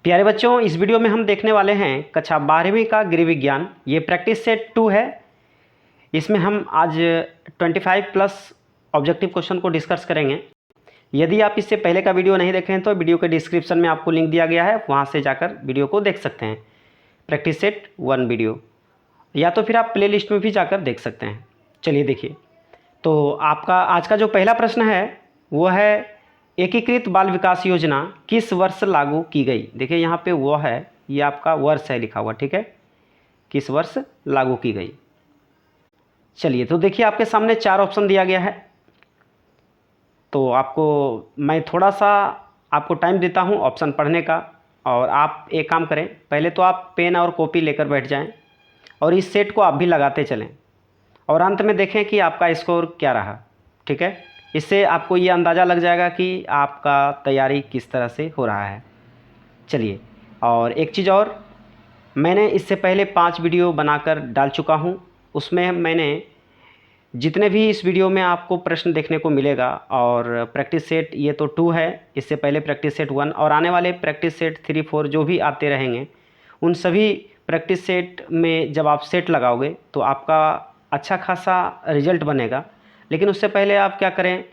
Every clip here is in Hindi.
प्यारे बच्चों, इस वीडियो में हम देखने वाले हैं कक्षा 12वीं का गृह विज्ञान। ये प्रैक्टिस सेट 2 है। इसमें हम आज 25 प्लस ऑब्जेक्टिव क्वेश्चन को डिस्कस करेंगे। यदि आप इससे पहले का वीडियो नहीं देखे हैं तो वीडियो के डिस्क्रिप्शन में आपको लिंक दिया गया है, वहाँ से जाकर वीडियो को देख सकते हैं। प्रैक्टिस सेट 1 वीडियो, या तो फिर आप प्ले लिस्ट में भी जाकर देख सकते हैं। चलिए देखिए, तो आपका आज का जो पहला प्रश्न है वो है, एकीकृत बाल विकास योजना किस वर्ष लागू की गई। देखिए यहाँ पे वो है, ये आपका वर्ष है लिखा हुआ, ठीक है, किस वर्ष लागू की गई। चलिए तो देखिए, आपके सामने 4 ऑप्शन दिया गया है। तो आपको मैं थोड़ा सा आपको टाइम देता हूँ ऑप्शन पढ़ने का, और आप एक काम करें, पहले तो आप पेन और कॉपी लेकर बैठ जाएं और इस सेट को आप भी लगाते चलें और अंत में देखें कि आपका स्कोर क्या रहा, ठीक है। इससे आपको ये अंदाज़ा लग जाएगा कि आपका तैयारी किस तरह से हो रहा है। चलिए, और एक चीज़ और, मैंने इससे पहले 5 वीडियो बनाकर डाल चुका हूँ। उसमें मैंने जितने भी इस वीडियो में आपको प्रश्न देखने को मिलेगा, और प्रैक्टिस सेट ये तो 2 है, इससे पहले प्रैक्टिस सेट 1 और आने वाले प्रैक्टिस सेट 3, 4 जो भी आते रहेंगे, उन सभी प्रैक्टिस सेट में जब आप सेट लगाओगे तो आपका अच्छा खासा रिजल्ट बनेगा। लेकिन उससे पहले आप क्या करें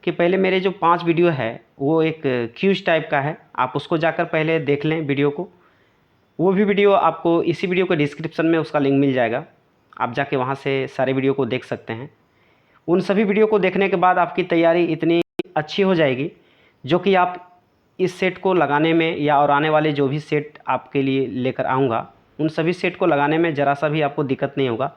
कि पहले मेरे जो 5 वीडियो है वो एक क्यूज टाइप का है, आप उसको जाकर पहले देख लें वीडियो को। वो भी वीडियो आपको इसी वीडियो के डिस्क्रिप्शन में उसका लिंक मिल जाएगा, आप जाके वहाँ से सारे वीडियो को देख सकते हैं। उन सभी वीडियो को देखने के बाद आपकी तैयारी इतनी अच्छी हो जाएगी जो कि आप इस सेट को लगाने में, या और आने वाले जो भी सेट आपके लिए लेकर आऊँगा, उन सभी सेट को लगाने में ज़रा सा भी आपको दिक्कत नहीं होगा।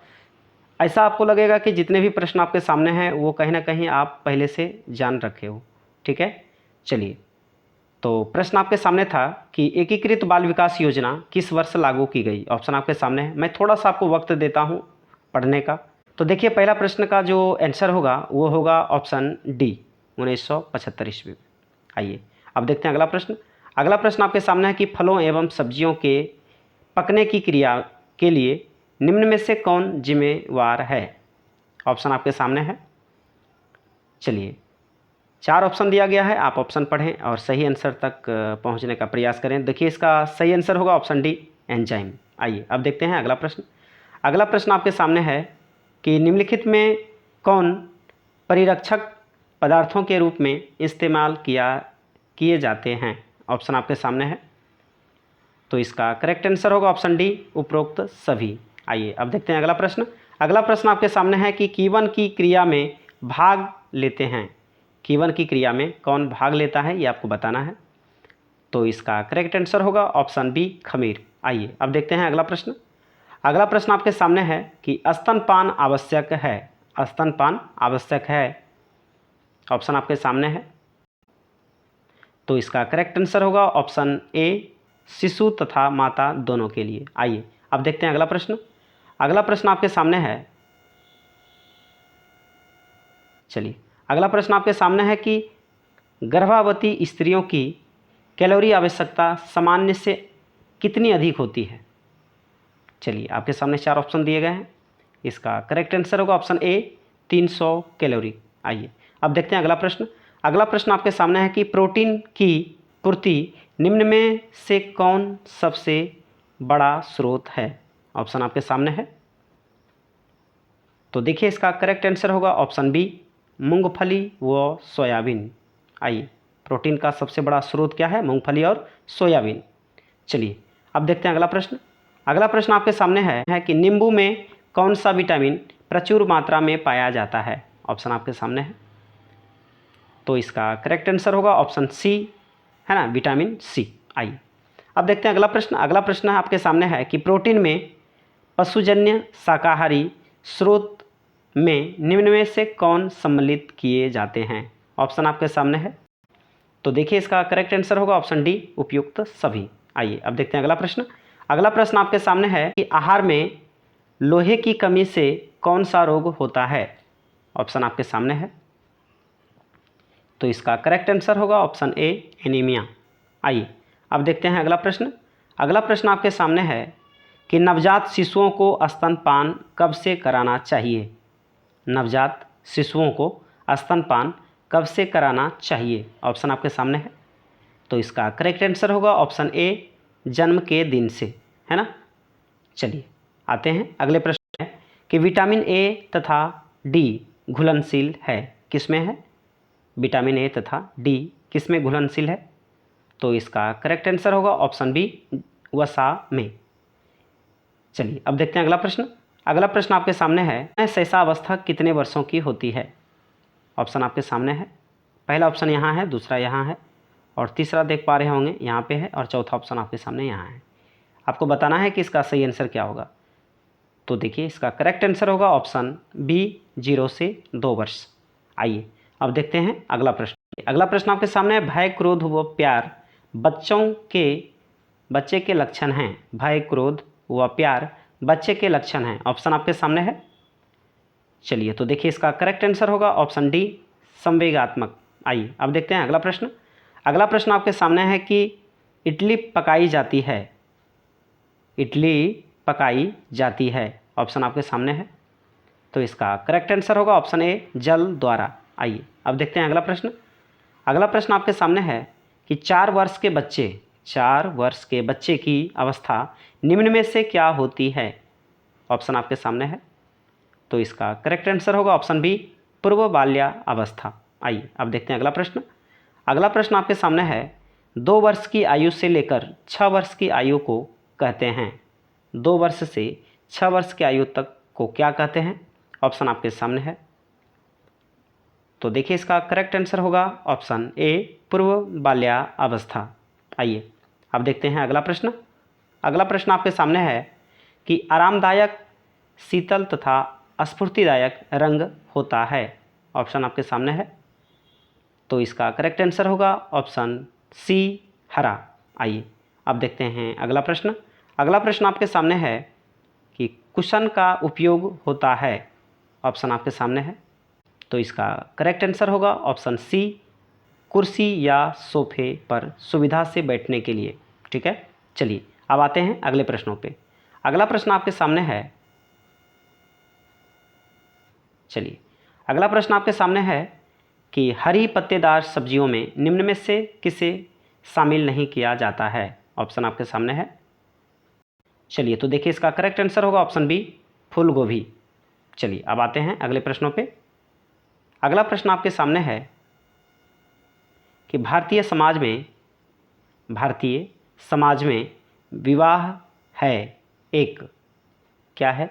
ऐसा आपको लगेगा कि जितने भी प्रश्न आपके सामने हैं वो कहीं ना कहीं आप पहले से जान रखे हो, ठीक है। चलिए, तो प्रश्न आपके सामने था कि एकीकृत बाल विकास योजना किस वर्ष लागू की गई। ऑप्शन आपके सामने है, मैं थोड़ा सा आपको वक्त देता हूँ पढ़ने का। तो देखिए, पहला प्रश्न का जो आंसर होगा वो होगा ऑप्शन डी, 1975 ईस्वी में। आइए अब देखते हैं अगला प्रश्न। अगला प्रश्न आपके सामने है कि फलों एवं सब्जियों के पकने की क्रिया के लिए निम्न में से कौन जिम्मेवार है। ऑप्शन आपके सामने है। चलिए, 4 ऑप्शन दिया गया है, आप ऑप्शन पढ़ें और सही आंसर तक पहुंचने का प्रयास करें। देखिए, इसका सही आंसर होगा ऑप्शन डी, एंजाइम। आइए अब देखते हैं अगला प्रश्न। अगला प्रश्न आपके सामने है कि निम्नलिखित में कौन परिरक्षक पदार्थों के रूप में इस्तेमाल किए जाते हैं। ऑप्शन आपके सामने है। तो इसका करेक्ट आंसर होगा ऑप्शन डी, उपरोक्त सभी। आइए अब देखते हैं अगला प्रश्न। अगला प्रश्न आपके सामने है कि कीवन की क्रिया में भाग लेते हैं। कीवन की क्रिया में कौन भाग लेता है, ये आपको बताना है। तो इसका करेक्ट आंसर होगा ऑप्शन बी, खमीर। आइए अब देखते हैं अगला प्रश्न। अगला प्रश्न आपके सामने है कि स्तनपान आवश्यक है। स्तनपान आवश्यक है, ऑप्शन आपके सामने है। तो इसका करेक्ट आंसर होगा ऑप्शन ए, शिशु तथा माता दोनों के लिए। आइए अब देखते हैं अगला प्रश्न। अगला प्रश्न आपके सामने है, चलिए अगला प्रश्न आपके सामने है कि गर्भवती स्त्रियों की कैलोरी आवश्यकता सामान्य से कितनी अधिक होती है। चलिए, आपके सामने 4 ऑप्शन दिए गए हैं, इसका करेक्ट आंसर होगा ऑप्शन ए, 300 कैलोरी। आइए अब देखते हैं अगला प्रश्न। अगला प्रश्न आपके सामने है कि प्रोटीन की पूर्ति निम्न में से कौन सबसे बड़ा स्रोत है। ऑप्शन आपके सामने है। तो देखिए, इसका करेक्ट आंसर होगा ऑप्शन बी, मूंगफली व सोयाबीन। आइए, प्रोटीन का सबसे बड़ा स्रोत क्या है, मूंगफली और सोयाबीन। चलिए अब देखते हैं अगला प्रश्न। अगला प्रश्न आपके सामने है कि नींबू में कौन सा विटामिन प्रचुर मात्रा में पाया जाता है। ऑप्शन आपके सामने है। तो इसका करेक्ट आंसर होगा ऑप्शन सी, है ना, विटामिन सी। आइए अब देखते हैं अगला प्रश्न। अगला प्रश्न आपके सामने है कि प्रोटीन में पशुजन्य शाकाहारी स्रोत में निम्न में से कौन सम्मिलित किए जाते हैं। ऑप्शन आपके सामने है। तो देखिए, इसका करेक्ट आंसर होगा ऑप्शन डी, उपयुक्त सभी। आइए अब देखते हैं अगला प्रश्न। अगला प्रश्न आपके सामने है कि आहार में लोहे की कमी से कौन सा रोग होता है। ऑप्शन आपके सामने है। तो इसका करेक्ट आंसर होगा ऑप्शन ए, एनीमिया। आइए अब देखते हैं अगला प्रश्न। अगला प्रश्न आपके सामने है कि नवजात शिशुओं को स्तनपान कब से कराना चाहिए। नवजात शिशुओं को स्तनपान कब से कराना चाहिए। ऑप्शन आपके सामने है। तो इसका करेक्ट आंसर होगा ऑप्शन ए, जन्म के दिन से, है ना। चलिए आते हैं अगले प्रश्न है कि विटामिन ए तथा डी घुलनशील है, किसमें है? विटामिन ए तथा डी किसमें घुलनशील है? तो इसका करेक्ट आंसर होगा ऑप्शन बी, वसा में। चलिए अब देखते हैं अगला प्रश्न। अगला प्रश्न आपके सामने है, शैशवावस्था कितने वर्षों की होती है? ऑप्शन आपके सामने है। पहला ऑप्शन यहाँ है, दूसरा यहाँ है, और तीसरा देख पा रहे होंगे यहाँ पे है, और चौथा ऑप्शन आपके सामने यहाँ है। आपको बताना है कि इसका सही आंसर क्या होगा। तो देखिए इसका करेक्ट आंसर होगा ऑप्शन बी, 0 से 2 वर्ष। आइए अब देखते हैं अगला प्रश्न। अगला प्रश्न आपके सामने है, भय, क्रोध व प्यार बच्चे के लक्षण हैं। भय, क्रोध व प्यार बच्चे के लक्षण हैं। ऑप्शन आपके सामने है। चलिए तो देखिए इसका करेक्ट आंसर होगा ऑप्शन डी, संवेगात्मक। आइए अब देखते हैं अगला प्रश्न। अगला प्रश्न आपके सामने है कि इडली पकाई जाती है। इडली पकाई जाती है, ऑप्शन आपके सामने है। तो इसका करेक्ट आंसर होगा ऑप्शन ए, जल द्वारा। आइए अब देखते हैं अगला प्रश्न। अगला प्रश्न आपके सामने है कि 4 वर्ष के बच्चे की अवस्था निम्न में से क्या होती है? ऑप्शन आपके सामने है। तो इसका करेक्ट आंसर होगा ऑप्शन बी, पूर्व बाल्यावस्था। आइए अब देखते हैं अगला प्रश्न। अगला प्रश्न आपके सामने है, 2 वर्ष की आयु से लेकर 6 वर्ष की आयु को कहते हैं। 2 वर्ष से 6 वर्ष की आयु तक को क्या कहते हैं? ऑप्शन आपके सामने है। तो देखिए इसका करेक्ट आंसर होगा ऑप्शन ए, पूर्व बाल्यावस्था। आइए अब देखते हैं अगला प्रश्न। अगला प्रश्न आपके सामने है कि आरामदायक, शीतल तथा स्फूर्तिदायक रंग होता है। ऑप्शन आपके सामने है। तो इसका करेक्ट आंसर होगा ऑप्शन सी, हरा। आइए अब देखते हैं अगला प्रश्न। अगला प्रश्न आपके सामने है कि कुशन का उपयोग होता है। ऑप्शन आपके सामने है। तो इसका करेक्ट आंसर होगा ऑप्शन सी, कुर्सी या सोफे पर सुविधा से बैठने के लिए। ठीक है, चलिए अब आते हैं अगले प्रश्नों पे। अगला प्रश्न आपके सामने है, चलिए अगला प्रश्न आपके सामने है कि हरी पत्तेदार सब्जियों में निम्न में से किसे शामिल नहीं किया जाता है? ऑप्शन आपके सामने है। चलिए तो देखिए इसका करेक्ट आंसर होगा ऑप्शन बी, फूल गोभी। चलिए अब आते हैं अगले प्रश्नों पे। अगला प्रश्न आपके सामने है कि भारतीय समाज में विवाह है एक, क्या है?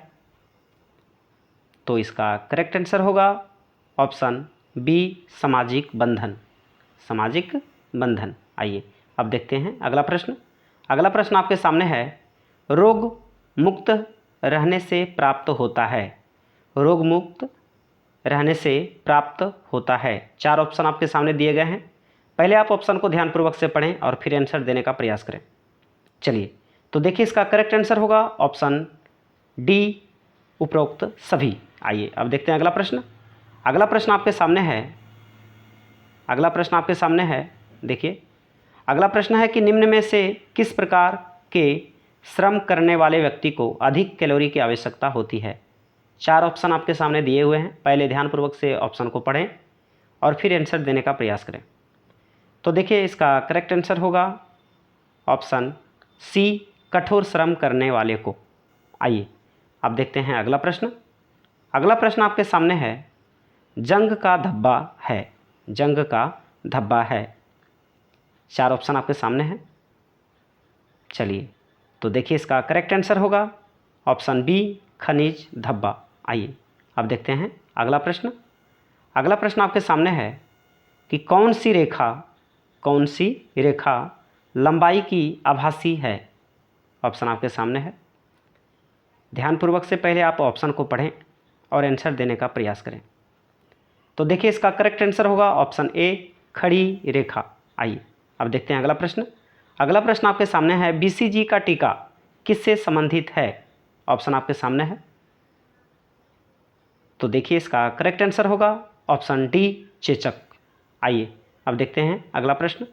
तो इसका करेक्ट आंसर होगा ऑप्शन बी, सामाजिक बंधन। सामाजिक बंधन। आइए अब देखते हैं अगला प्रश्न। अगला प्रश्न आपके सामने है, रोग मुक्त रहने से प्राप्त होता है। रोग मुक्त रहने से प्राप्त होता है। 4 ऑप्शन आपके सामने दिए गए हैं। पहले आप ऑप्शन को ध्यानपूर्वक से पढ़ें और फिर आंसर देने का प्रयास करें। चलिए तो देखिए इसका करेक्ट आंसर होगा ऑप्शन डी, उपरोक्त सभी। आइए अब देखते हैं अगला प्रश्न। अगला प्रश्न आपके सामने है, देखिए अगला प्रश्न है कि निम्न में से किस प्रकार के श्रम करने वाले व्यक्ति को अधिक कैलोरी की आवश्यकता होती है? 4 ऑप्शन आपके सामने दिए हुए हैं। पहले ध्यानपूर्वक से ऑप्शन को पढ़ें और फिर आंसर देने का प्रयास करें। तो देखिए इसका करेक्ट आंसर होगा ऑप्शन सी, कठोर श्रम करने वाले को। आइए अब देखते हैं अगला प्रश्न। अगला प्रश्न आपके सामने है, जंग का धब्बा है। 4 ऑप्शन आपके सामने हैं। चलिए तो देखिए इसका करेक्ट आंसर होगा ऑप्शन बी, खनिज धब्बा। आइए अब देखते हैं अगला प्रश्न। अगला प्रश्न आपके सामने है कि कौन सी रेखा लंबाई की आभासी है? ऑप्शन आपके सामने है। ध्यानपूर्वक से पहले आप ऑप्शन को पढ़ें और आंसर देने का प्रयास करें। तो देखिए इसका करेक्ट आंसर होगा ऑप्शन ए, खड़ी रेखा। आइए अब देखते हैं अगला प्रश्न। अगला प्रश्न आपके सामने है, बीसीजी का टीका किससे संबंधित है? ऑप्शन आपके सामने है। तो देखिए इसका करेक्ट आंसर होगा ऑप्शन डी, चेचक। आइए अब देखते हैं अगला प्रश्न।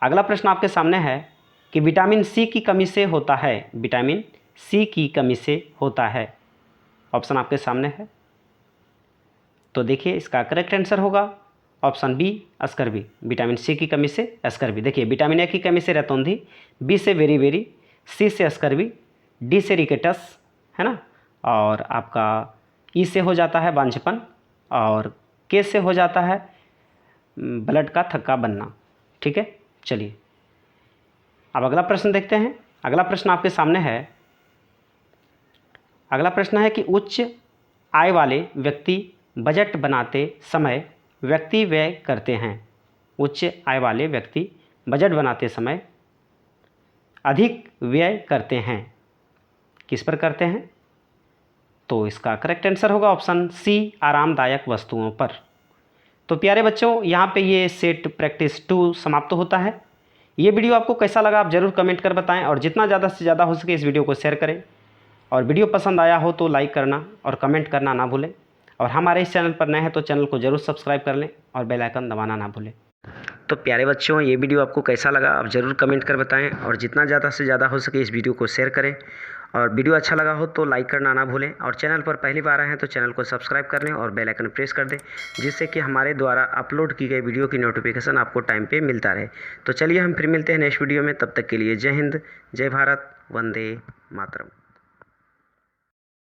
अगला प्रश्न आपके सामने है कि विटामिन सी की कमी से होता है। विटामिन सी की कमी से होता है। ऑप्शन आपके सामने है। तो देखिए इसका करेक्ट आंसर होगा option B scurvy, vitamin C की कमी से स्कर्वी। देखिए विटामिन ए की कमी से रतौंधी, बी से वेरी वेरी, सी से स्कर्वी, डी से रिकेटस, है ना, और आपका ई से हो जाता है बांझपन, और के से हो जाता है ब्लड का थक्का बनना। ठीक है, चलिए अब अगला प्रश्न देखते हैं। अगला प्रश्न आपके सामने है। अगला प्रश्न है कि उच्च आय वाले व्यक्ति बजट बनाते समय व्यक्ति व्यय करते हैं। उच्च आय वाले व्यक्ति बजट बनाते समय अधिक व्यय करते हैं, किस पर करते हैं? तो इसका करेक्ट आंसर होगा ऑप्शन सी, आरामदायक वस्तुओं पर। तो प्यारे बच्चों, यहाँ पे ये सेट प्रैक्टिस 2 समाप्त होता है। ये वीडियो आपको कैसा लगा आप ज़रूर कमेंट कर बताएं, और जितना ज़्यादा से ज़्यादा हो सके इस वीडियो को शेयर करें, और वीडियो पसंद आया हो तो लाइक करना और कमेंट करना ना भूलें, और हमारे इस चैनल पर नए हैं तो चैनल को ज़रूर सब्सक्राइब कर लें और बेल आइकन दबाना ना भूलें। तो प्यारे बच्चों, ये वीडियो आपको कैसा लगा आप ज़रूर कमेंट कर बताएं, और जितना ज़्यादा से ज़्यादा हो सके इस वीडियो को शेयर करें, और वीडियो अच्छा लगा हो तो लाइक करना ना भूलें, और चैनल पर पहली बार आए हैं तो चैनल को सब्सक्राइब कर लें और बेल आइकन प्रेस कर दें, जिससे कि हमारे द्वारा अपलोड की गई वीडियो की नोटिफिकेशन आपको टाइम पे मिलता रहे। तो चलिए हम फिर मिलते हैं नेक्स्ट वीडियो में, तब तक के लिए जय हिंद, जय भारत, वंदे मातरम।